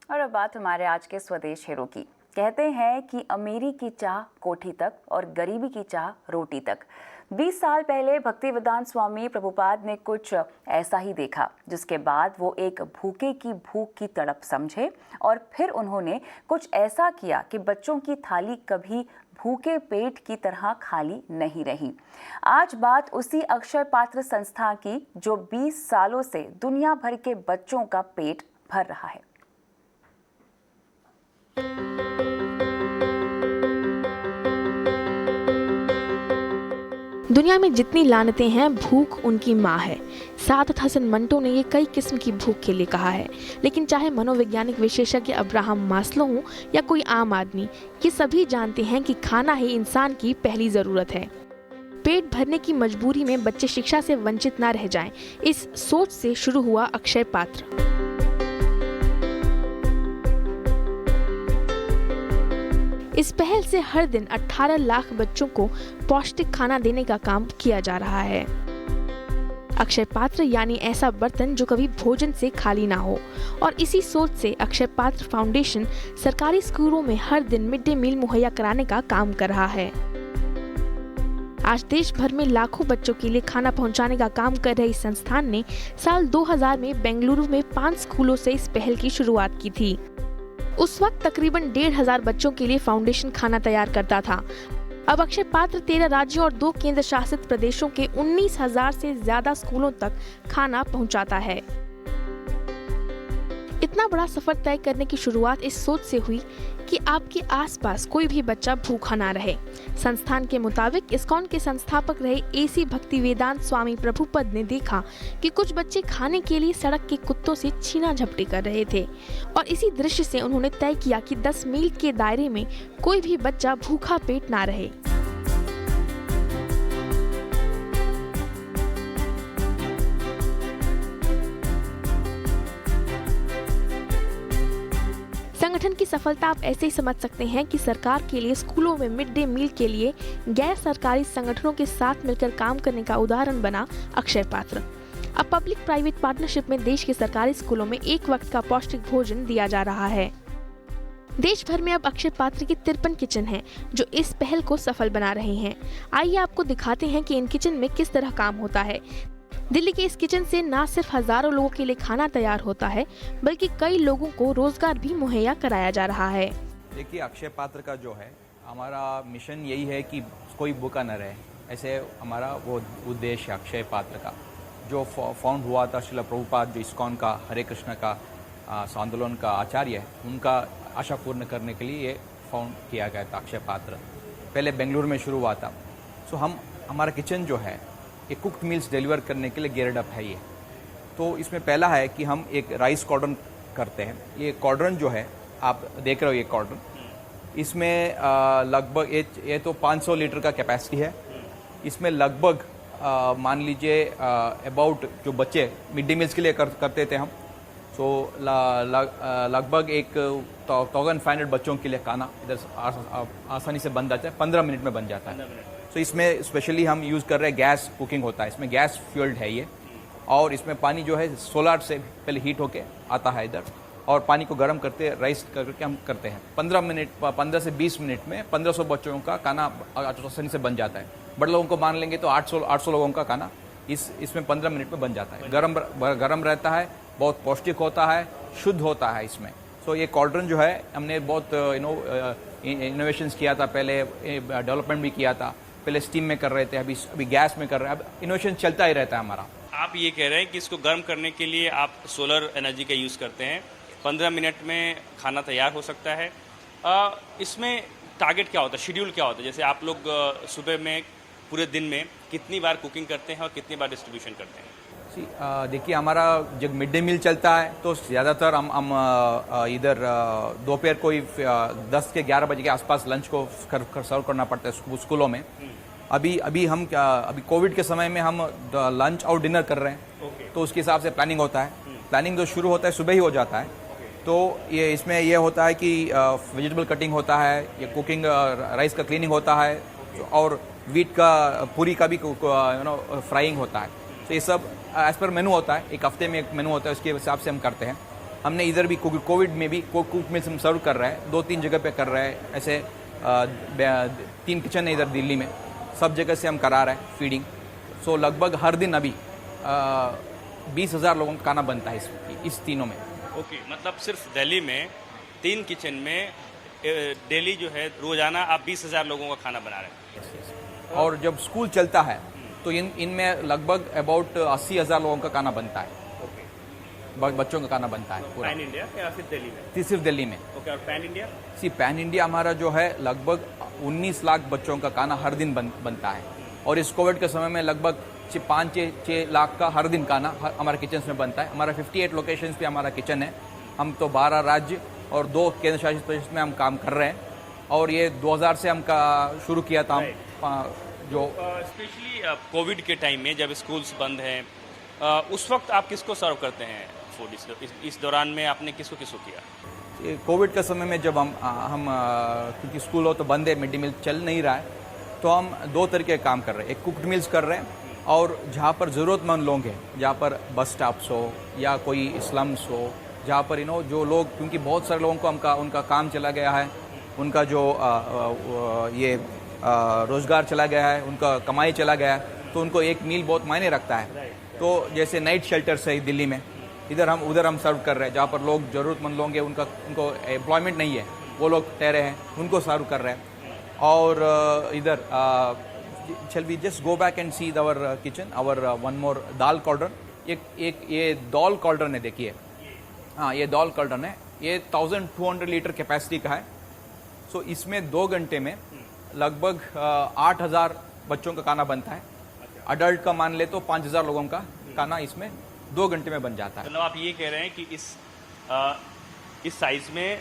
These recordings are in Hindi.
और अब बात हमारे आज के स्वदेश हीरो की। कहते हैं कि अमीरी की चाह कोठी तक और गरीबी की चाह रोटी तक। 20 साल पहले भक्तिवेदांत स्वामी प्रभुपाद ने कुछ ऐसा ही देखा, जिसके बाद वो एक भूखे की भूख की तड़प समझे और फिर उन्होंने कुछ ऐसा किया कि बच्चों की थाली कभी भूखे पेट की तरह खाली नहीं रही। आज बात उसी अक्षय पात्र संस्था की, जो 20 सालों से दुनिया भर के बच्चों का पेट भर रहा है। दुनिया में जितनी लानतें हैं, भूख उनकी माँ है। सादत हसन मंटो ने ये कई किस्म की भूख के लिए कहा है, लेकिन चाहे मनोवैज्ञानिक विशेषज्ञ अब्राहम मास्लो हों या कोई आम आदमी, ये सभी जानते हैं कि खाना ही इंसान की पहली जरूरत है। पेट भरने की मजबूरी में बच्चे शिक्षा से वंचित न रह जाएं, इस सोच से शुरू हुआ अक्षय पात्र। इस पहल से हर दिन 18 लाख बच्चों को पौष्टिक खाना देने का काम किया जा रहा है। अक्षय पात्र यानी ऐसा बर्तन जो कभी भोजन से खाली ना हो, और इसी सोच से अक्षय पात्र फाउंडेशन सरकारी स्कूलों में हर दिन मिड डे मील मुहैया कराने का काम कर रहा है। आज देश भर में लाखों बच्चों के लिए खाना पहुंचाने का काम कर रही संस्थान ने साल 2000 में बेंगलुरु में 5 स्कूलों से इस पहल की शुरुआत की थी। उस वक्त तकरीबन 1500 बच्चों के लिए फाउंडेशन खाना तैयार करता था। अब अक्षय पात्र 13 राज्यों और 2 केंद्र शासित प्रदेशों के 19,000 से ज्यादा स्कूलों तक खाना पहुंचाता है। इतना बड़ा सफर तय करने की शुरुआत इस सोच से हुई कि आपके आसपास कोई भी बच्चा भूखा ना रहे। संस्थान के मुताबिक इस्कॉन के संस्थापक रहे एसी भक्तिवेदांत स्वामी प्रभुपद ने देखा कि कुछ बच्चे खाने के लिए सड़क के कुत्तों से छीना झपटी कर रहे थे, और इसी दृश्य से उन्होंने तय किया कि 10 मील के दायरे में कोई भी बच्चा भूखा पेट ना रहे। संगठन की सफलता आप ऐसे ही समझ सकते हैं कि सरकार के लिए स्कूलों में मिड डे मील के लिए गैर सरकारी संगठनों के साथ मिलकर काम करने का उदाहरण बना अक्षय पात्र। अब पब्लिक प्राइवेट पार्टनरशिप में देश के सरकारी स्कूलों में एक वक्त का पौष्टिक भोजन दिया जा रहा है। देश भर में अब अक्षय पात्र की 53 किचन हैं, जो इस पहल को सफल बना रहे हैं। आइए आपको दिखाते हैं कि इन किचन में किस तरह काम होता है। दिल्ली के इस किचन से न सिर्फ हजारों लोगों के लिए खाना तैयार होता है, बल्कि कई लोगों को रोजगार भी मुहैया कराया जा रहा है। देखिए, अक्षय पात्र का जो है हमारा मिशन यही है कि कोई भूखा न रहे। ऐसे हमारा वो उद्देश्य है अक्षय पात्र का, जो फाउंड हुआ था श्रील प्रभुपाद, जो इस्कॉन का हरे कृष्ण का आंदोलन का आचार्य है, उनका आशा पूर्ण करने के लिए ये फाउंड किया गया था अक्षय पात्र। पहले बेंगलुरु में शुरू हुआ था। सो हमारा किचन जो है ये कुक्ड मील्स डिलीवर करने के लिए गेयर्ड अप है। ये तो इसमें पहला है कि हम एक राइस कॉर्डन करते हैं। ये कॉर्डन जो है आप देख रहे हो, ये कॉर्डन, इसमें लगभग ये तो 500 लीटर का कैपेसिटी है। इसमें लगभग मान लीजिए अबाउट जो बच्चे मिड डे मील्स के लिए करते थे हम, तो लगभग एक 1500 बच्चों के लिए खाना इधर आसानी से बन जाता है, 15 मिनट में बन जाता है। तो इसमें स्पेशली हम यूज़ कर रहे हैं गैस कुकिंग होता है, इसमें गैस फ्यूल्ड है ये, और इसमें पानी जो है सोलर से पहले हीट होके आता है इधर, और पानी को गर्म करते राइस करके हम करते हैं। 15 से 20 मिनट में 1500 बच्चों का खाना आसानी से बन जाता है। बड़े लोगों को मान लेंगे तो 800 लोगों का खाना इसमें 15 मिनट में बन जाता है। गरम रहता है, बहुत पौष्टिक होता है, शुद्ध होता है इसमें। तो ये कॉर्डन जो है हमने बहुत इनोवेशंस किया था, पहले डेवलपमेंट भी किया था। पहले स्टीम में कर रहे थे, अभी गैस में कर रहे हैं। अब इनोवेशन चलता ही रहता है हमारा। आप ये कह रहे हैं कि इसको गर्म करने के लिए आप सोलर एनर्जी का यूज़ करते हैं, 15 मिनट में खाना तैयार हो सकता है। इसमें टारगेट क्या होता है, शेड्यूल क्या होता है? जैसे आप लोग सुबह में पूरे दिन में कितनी बार कुकिंग करते हैं और कितनी बार डिस्ट्रीब्यूशन करते हैं? देखिए, हमारा जब मिड डे मील चलता है तो ज़्यादातर हम इधर दोपहर को ही 10 के 11 बजे के आसपास लंच को सर्व करना पड़ता है स्कूलों में। अभी कोविड के समय में हम लंच और डिनर कर रहे हैं, तो उसके हिसाब से प्लानिंग होता है। प्लानिंग जो शुरू होता है सुबह ही हो जाता है। तो ये इसमें ये होता है कि वेजिटेबल कटिंग होता है, ये कुकिंग राइस का क्लीनिंग होता है, और वीट का पूरी का भी फ्राइंग होता है। तो ये सब एज पर मेनू होता है, एक हफ्ते में एक मेनू होता है, उसके हिसाब से हम करते हैं। हमने इधर भी कोविड में भी कुक मील्स हम सर्व कर रहे हैं, 2-3 जगह पे कर रहे हैं। ऐसे 3 किचन है इधर दिल्ली में, सब जगह से हम करा रहे हैं फीडिंग। सो लगभग हर दिन अभी 20,000 लोगों का खाना बनता है इस तीनों में। ओके, मतलब सिर्फ दिल्ली में 3 किचन में डेली जो है रोजाना आप 20,000 लोगों का खाना बना रहे हैं। और जब स्कूल चलता है तो इनमें लगभग अबाउट 80,000 लोगों का खाना बनता है। बच्चों का खाना बनता है पूरा। पैन इंडिया या फिर दिल्ली में? सिर्फ दिल्ली में। ओके, और पैन इंडिया? पैन इंडिया हमारा जो है लगभग 19 लाख बच्चों का खाना हर दिन बनता है। और इस कोविड के समय में लगभग 5-6 लाख का हर दिन खाना हमारे किचन में बनता है। हमारा 58 लोकेशंस पे हमारा किचन है। हम तो 12 राज्य और 2 केंद्र शासित प्रदेश में हम काम कर रहे हैं। और ये 2000 से हम शुरू किया था जो स्पेशली कोविड के टाइम में जब स्कूल्स बंद हैं, उस वक्त आप किसको सर्व करते हैं फूड? इस दौरान में आपने किसको किया? कोविड के समय में जब हम क्योंकि स्कूल हो तो बंद है, मिड डे मील चल नहीं रहा है, तो हम 2 तरीके के काम कर रहे हैं। एक कुक्ड मील्स कर रहे हैं, और जहाँ पर ज़रूरतमंद लोग हैं, जहाँ पर बस स्टॉप्स हो या कोई स्लम्स हो, जहाँ पर जो लोग, क्योंकि बहुत सारे लोगों को उनका काम चला गया है, उनका जो रोज़गार चला गया है, उनका कमाई चला गया है, तो उनको एक मील बहुत मायने रखता है। तो जैसे नाइट शेल्टर्स है दिल्ली में, उधर हम सर्व कर रहे हैं। जहाँ पर लोग ज़रूरतमंद लोग हैं, उनको एम्प्लॉयमेंट नहीं है, वो लोग ठहरे हैं, उनको सर्व कर रहे हैं। और इधर shall we just go back and see our kitchen, our one more दाल कॉल्डन। एक ये दाल कॉल्डन है, देखिए। हाँ, ये दाल कॉल्डन है, ये 1200 लीटर कैपेसिटी का है। सो इसमें 2 घंटे में लगभग 8,000 बच्चों का खाना बनता है। अडल्ट का मान ले तो 5,000 लोगों का खाना इसमें 2 घंटे में बन जाता है। मतलब आप ये कह रहे हैं कि इस साइज में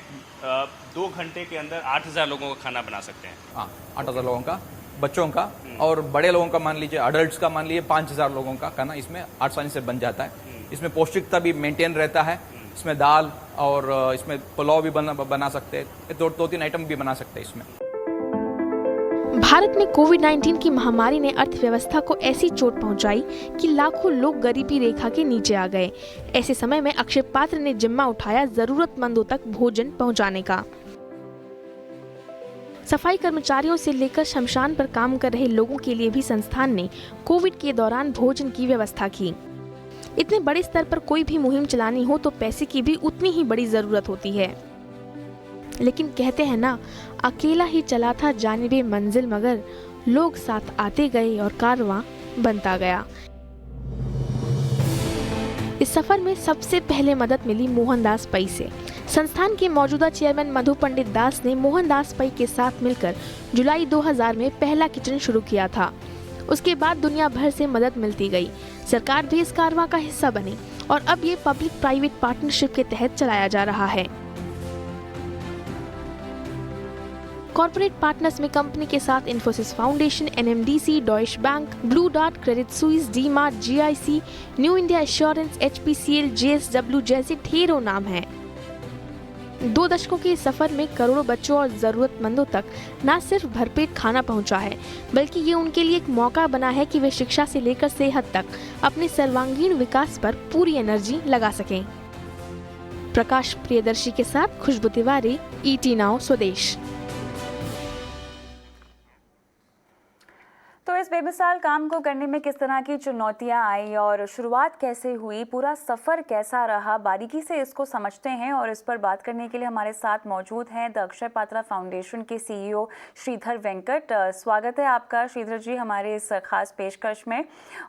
2 घंटे के अंदर 8,000 लोगों का खाना बना सकते हैं। हाँ, 8,000 लोगों का, बच्चों का, और बड़े लोगों का मान लीजिए, अडल्ट्स का मान लीजिए 5,000 लोगों का खाना इसमें आसानी से बन जाता है। इसमें पौष्टिकता भी मेंटेन रहता है। इसमें दाल और इसमें पुलाव भी बना सकते हैं, 2-3 आइटम भी बना सकते हैं इसमें। भारत में कोविड-19 की महामारी ने अर्थव्यवस्था को ऐसी चोट पहुंचाई कि लाखों लोग गरीबी रेखा के नीचे आ गए। ऐसे समय में अक्षय पात्र ने जिम्मा उठाया जरूरतमंदों तक भोजन पहुंचाने का। सफाई कर्मचारियों से लेकर शमशान पर काम कर रहे लोगों के लिए भी संस्थान ने कोविड के दौरान भोजन की व्यवस्था की। इतने बड़े स्तर पर कोई भी मुहिम चलानी हो तो पैसे की भी उतनी ही बड़ी जरूरत होती है। लेकिन कहते हैं ना, अकेला ही चला था जानिबे मंजिल, मगर लोग साथ आते गए और कारवां बनता गया। इस सफर में सबसे पहले मदद मिली मोहनदास पै से। संस्थान के मौजूदा चेयरमैन मधु पंडित दास ने मोहनदास पै के साथ मिलकर जुलाई 2000 में पहला किचन शुरू किया था। उसके बाद दुनिया भर से मदद मिलती गई। सरकार भी इस कारवां का हिस्सा बनी और अब ये पब्लिक प्राइवेट पार्टनरशिप के तहत चलाया जा रहा है। कॉर्पोरेट पार्टनर्स में कंपनी के साथ Infosys foundation, NMDC, Deutsch bank, blue dart, Credit Suisse, DMart, GIC, new India assurance, HPCL, JSW जैसे ढेरों नाम हैं। 2 दशकों के इस सफर में करोड़ों बच्चों और जरूरतमंदों तक न सिर्फ भरपेट खाना पहुंचा है, बल्कि ये उनके लिए एक मौका बना है कि वे शिक्षा से लेकर सेहत तक अपने सर्वांगीण विकास पर पूरी एनर्जी लगा सकें। प्रकाश प्रियदर्शी के साथ खुशबू तिवारी, ET नाउ स्वदेश। तो इस बेमिसाल काम को करने में किस तरह की चुनौतियां आई और शुरुआत कैसे हुई, पूरा सफ़र कैसा रहा, बारीकी से इसको समझते हैं। और इस पर बात करने के लिए हमारे साथ मौजूद हैं द अक्षय पात्रा फाउंडेशन के CEO श्रीधर वेंकट। स्वागत है आपका श्रीधर जी हमारे इस खास पेशकश में।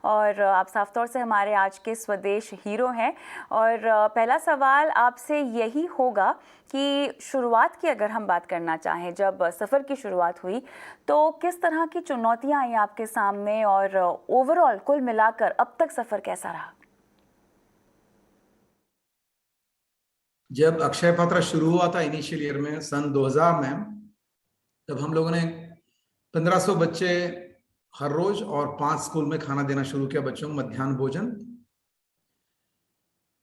और आप साफ तौर से हमारे आज के स्वदेश हीरो हैं। और पहला सवाल आपसे यही होगा कि शुरुआत की अगर हम बात करना चाहें, जब सफ़र की शुरुआत हुई तो किस तरह की चुनौतियां आई आपके सामने, और ओवरऑल कुल मिलाकर अब तक सफ़र कैसा रहा? जब अक्षय पात्रा शुरू हुआ था इनिशियल ईयर में सन 2000 में, तब हम लोगों ने 1500 बच्चे हर रोज और 5 स्कूल में खाना देना शुरू किया, बच्चों को मध्याह्न भोजन।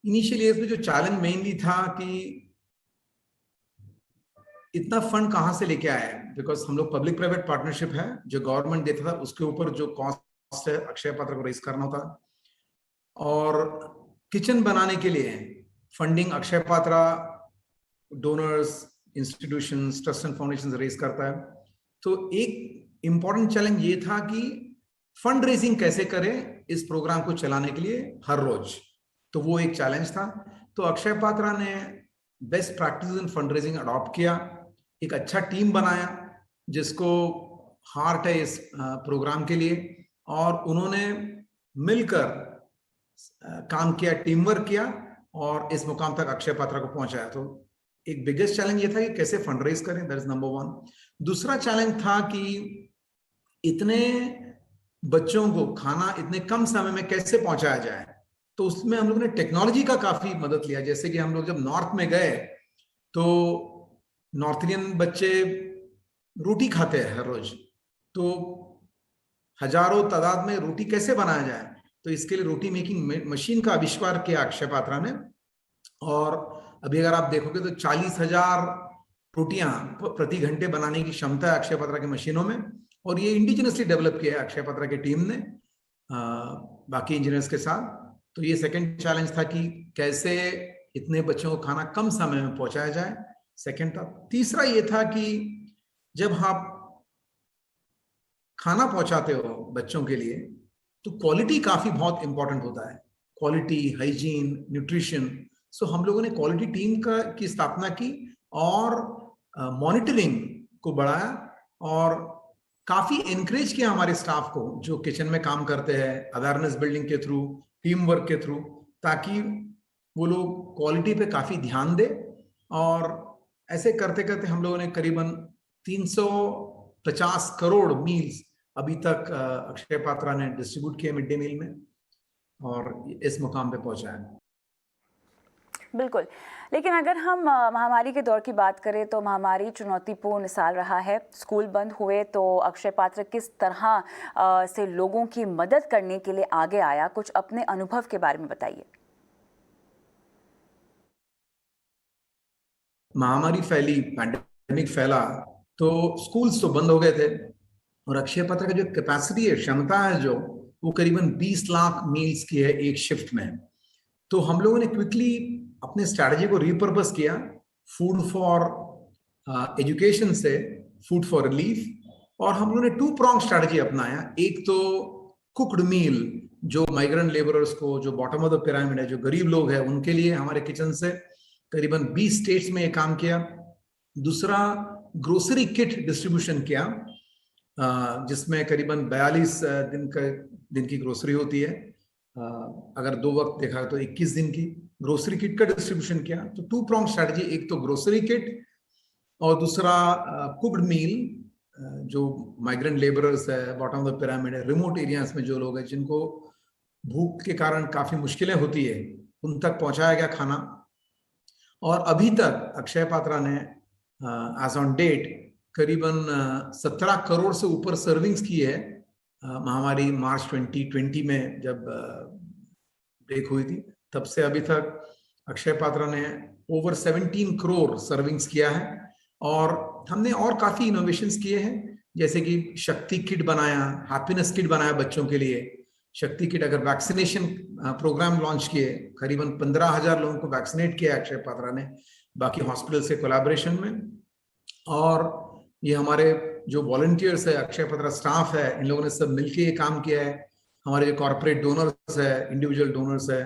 इनिशियल ईयर में जो चैलेंज मेनली था कि इतना फंड कहां से लेके आए, बिकॉज हम लोग पब्लिक प्राइवेट पार्टनरशिप है, जो गवर्नमेंट देता था उसके ऊपर जो कॉस्ट है अक्षय पात्र को रेज करना होता, और किचन बनाने के लिए funding Akshaya Patra donors, institutions, trust and foundations raise करता है। तो एक इंपॉर्टेंट चैलेंज ये था कि फंड रेजिंग कैसे करें इस प्रोग्राम को चलाने के लिए हर रोज, तो वो एक चैलेंज था। तो अक्षय पात्रा ने best practice in fund raising adopt किया, एक अच्छा टीम बनाया जिसको हार्ट है इस प्रोग्राम के लिए, और उन्होंने मिलकर काम किया, टीम वर्क किया और इस मुकाम तक अक्षय पात्रा को पहुंचाया। तो एक बिगेस्ट चैलेंज ये था कि कैसे फंड रेज करें, दैट इज नंबर 1। दूसरा चैलेंज था कि इतने बच्चों को खाना इतने कम समय में कैसे पहुंचाया जाए। तो उसमें हम लोगों ने टेक्नोलॉजी का काफी मदद लिया। जैसे कि हम लोग जब नॉर्थ में गए तो नॉर्थ इंडियन बच्चे रोटी खाते हैं हर रोज, तो हजारों तादाद में रोटी कैसे बनाया जाए, तो इसके लिए रोटी मेकिंग मशीन का आविष्कार किया अक्षय पात्रा ने। और अभी अगर आप देखोगे तो 40,000 रोटियां प्रति घंटे बनाने की क्षमता है अक्षय पात्रा की मशीनों में, और ये इंडिजिनसली डेवलप किया है अक्षय पात्रा की टीम ने बाकी इंजीनियर्स के साथ। तो ये सेकंड चैलेंज था कि कैसे इतने बच्चों को खाना कम समय में पहुंचाया जाए, सेकंड था। तीसरा ये था कि जब आप खाना पहुंचाते हो बच्चों के लिए तो क्वालिटी काफी बहुत इंपॉर्टेंट होता है, क्वालिटी, हाइजीन, न्यूट्रिशन। सो हम लोगों ने क्वालिटी टीम की स्थापना की और मॉनिटरिंग को बढ़ाया और काफी एनकरेज किया हमारे स्टाफ को जो किचन में काम करते हैं, अवेयरनेस बिल्डिंग के थ्रू, टीम वर्क के थ्रू, ताकि वो लोग क्वालिटी पे काफी ध्यान दे। और ऐसे करते करते हम लोगों ने करीबन 350 करोड़ मील्स अभी तक अक्षय पात्रा ने डिस्ट्रीब्यूट किए मिड डे मील में और इस मुकाम पे पहुंचाया। बिल्कुल, लेकिन अगर हम महामारी के दौर की बात करें तो महामारी चुनौतीपूर्ण साल रहा है। स्कूल बंद हुए तो अक्षय पात्र किस तरह से लोगों की मदद करने के लिए आगे आया, कुछ अपने अनुभव के बारे में बताइए। महामारी फैली, पैंडेमिक फैला तो स्कूल्स तो बंद हो गए थे और अक्षय पात्र का जो कैपेसिटी है, क्षमता है जो, वो करीबन 20 लाख मील्स की है एक शिफ्ट में। तो हम लोगों ने क्विकली अपने स्ट्रैटेजी को रिपर्पस किया, फूड फॉर एजुकेशन से फूड फॉर रिलीफ, और हम लोगों ने 2-pronged स्ट्रैटेजी अपनाया। एक तो कुक्ड मील जो माइग्रेंट लेबरर्स को, जो बॉटम ऑफ द पिरामिड है, जो गरीब लोग हैं, उनके लिए हमारे किचन से करीबन 20 स्टेट्स में ये काम किया। दूसरा ग्रोसरी किट डिस्ट्रीब्यूशन किया जिसमें करीबन 42 दिन की ग्रोसरी होती है, अगर 2 वक्त देखा तो 21 दिन की ग्रोसरी किट का डिस्ट्रीब्यूशन किया। तो 2-pronged स्ट्रैटेजी, एक तो ग्रोसरी किट और दूसरा कुक्ड मील जो माइग्रेंट लेबरर्स है, बॉटम ऑफ द पिरामिड है, रिमोट एरियाज में जो लोग हैं जिनको भूख के कारण काफी मुश्किलें होती है, उन तक पहुंचाया गया खाना। और अभी तक अक्षय पात्रा ने एज ऑन डेट करीबन 17 करोड़ से ऊपर सर्विंग्स की है। महामारी मार्च 2020 में जब ब्रेक हुई थी, तब से अभी तक अक्षय पात्रा ने ओवर 17 करोड़ सर्विंग्स किया है। और हमने और काफी इनोवेशंस किए हैं, जैसे कि शक्ति किट बनाया, हैप्पीनेस किट बनाया बच्चों के लिए। शक्ति किट, अगर वैक्सीनेशन प्रोग्राम लॉन्च किए, करीबन 15,000 लोगों को वैक्सीनेट किया अक्षय पात्रा ने बाकी हॉस्पिटल से कोलैबोरेशन में। और ये हमारे जो वॉलंटियर्स है, अक्षय पात्रा स्टाफ है, इन लोगों ने सब मिलकर ये काम किया है। हमारे जो कॉर्पोरेट डोनर्स है, इंडिविजुअल डोनर्स है,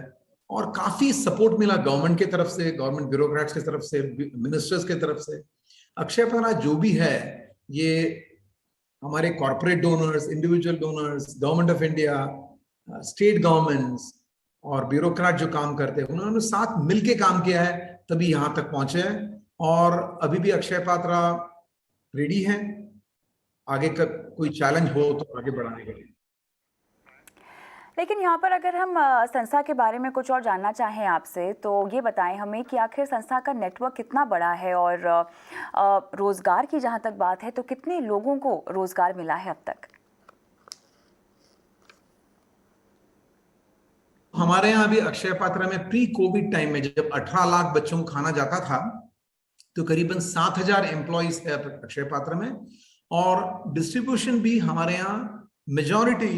और काफी सपोर्ट मिला गवर्नमेंट की तरफ से, गवर्नमेंट ब्यूरोक्रेट्स की तरफ से, मिनिस्टर्स की तरफ से। अक्षय पात्रा जो भी है, ये हमारे corporate donors, individual donors, government of India, state governments और ब्यूरोक्रेट जो काम करते हैं, उन्होंने साथ मिलके काम किया है, तभी यहां तक पहुंचे हैं। और अभी भी अक्षय पात्रा रेडी है आगे का कोई चैलेंज हो तो आगे बढ़ाने के लिए। लेकिन यहाँ पर अगर हम संस्था के बारे में कुछ और जानना चाहें आपसे, तो ये बताएं हमें कि आखिर संस्था का नेटवर्क कितना बड़ा है और रोजगार की जहाँ तक बात है तो कितने लोगों को रोजगार मिला है अब तक। हमारे यहाँ भी अक्षय पात्रा में प्री कोविड टाइम में जब 18 लाख बच्चों को खाना जाता था, तो करीबन 7,000 एम्प्लॉइज है अक्षय पात्रा में। और डिस्ट्रीब्यूशन भी हमारे यहाँ मेजॉरिटी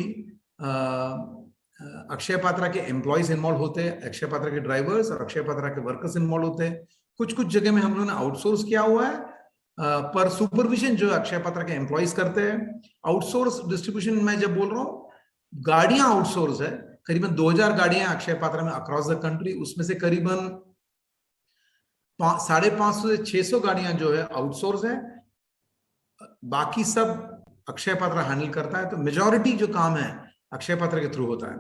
अक्षय पात्रा के एम्प्लॉयज इन्वॉल्व होते हैं, अक्षय पात्रा के ड्राइवर्स और अक्षय पात्रा के वर्कर्स इन्वॉल्व होते हैं। कुछ कुछ जगह में हम लोगों ने आउटसोर्स किया हुआ है, पर सुपरविजन जो अक्षय पात्रा के एम्प्लॉयज करते हैं। आउटसोर्स डिस्ट्रीब्यूशन में जब बोल रहा हूँ, गाड़ियां आउटसोर्स है, करीबन 2000 गाड़ियां अक्षय पात्रा में अक्रॉस द कंट्री, उसमें से करीबन 550 से 600 गाड़ियां जो है आउटसोर्स है, बाकी सब अक्षय पात्रा हैंडल करता है। तो मेजॉरिटी जो काम है अक्षय पात्रा के थ्रू होता है।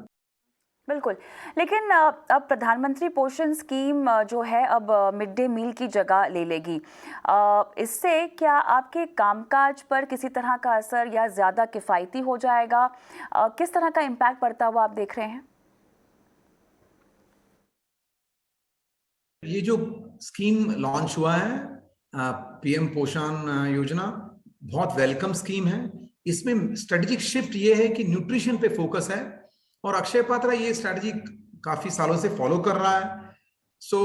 बिल्कुल, लेकिन अब प्रधानमंत्री पोषण स्कीम जो है अब मिड डे मील की जगह ले लेगी। इससे क्या आपके कामकाज पर किसी तरह का असर या ज़्यादा किफ़ायती हो जाएगा? किस तरह का इम्पैक्ट पड़ता हुआ आप देख रहे हैं? ये जो स्कीम लॉन्च हुआ है, पीएम पोषण योजना, बहुत वेलकम स्कीम है। इसमें स्ट्रेटेजिक शिफ्ट ये है कि न्यूट्रिशन पे फोकस है, और अक्षय पात्रा ये स्ट्रेटजी काफी सालों से फॉलो कर रहा है। सो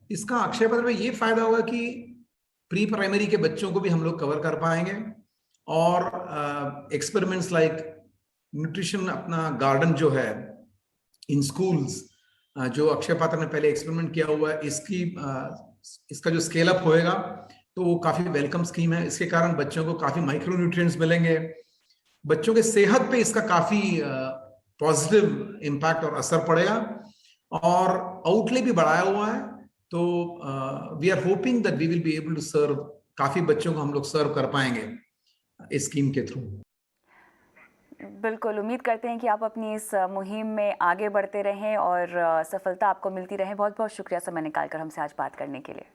इसका अक्षय पात्रा में ये फायदा होगा कि प्री प्राइमरी के बच्चों को भी हम लोग कवर कर पाएंगे, और एक्सपेरिमेंट्स लाइक न्यूट्रिशन, अपना गार्डन जो है इन स्कूल्स, जो अक्षय पात्रा ने पहले एक्सपेरिमेंट किया हुआ है, इसका जो स्केल अप होएगा तो वो काफी वेलकम स्कीम है। इसके कारण बच्चों को काफी माइक्रो न्यूट्रिएंट्स मिलेंगे, बच्चों के सेहत पे इसका काफी पॉजिटिव इम्पैक्ट और असर पड़ेगा, और आउटले भी बढ़ाया हुआ है। तो we are hoping that we will be able to serve, काफी बच्चों को हम लोग सर्व कर पाएंगे इस स्कीम के थ्रू। बिल्कुल, उम्मीद करते हैं कि आप अपनी इस मुहिम में आगे बढ़ते रहें और सफलता आपको मिलती रहे। बहुत बहुत शुक्रिया समय निकालकर हमसे आज बात करने के लिए।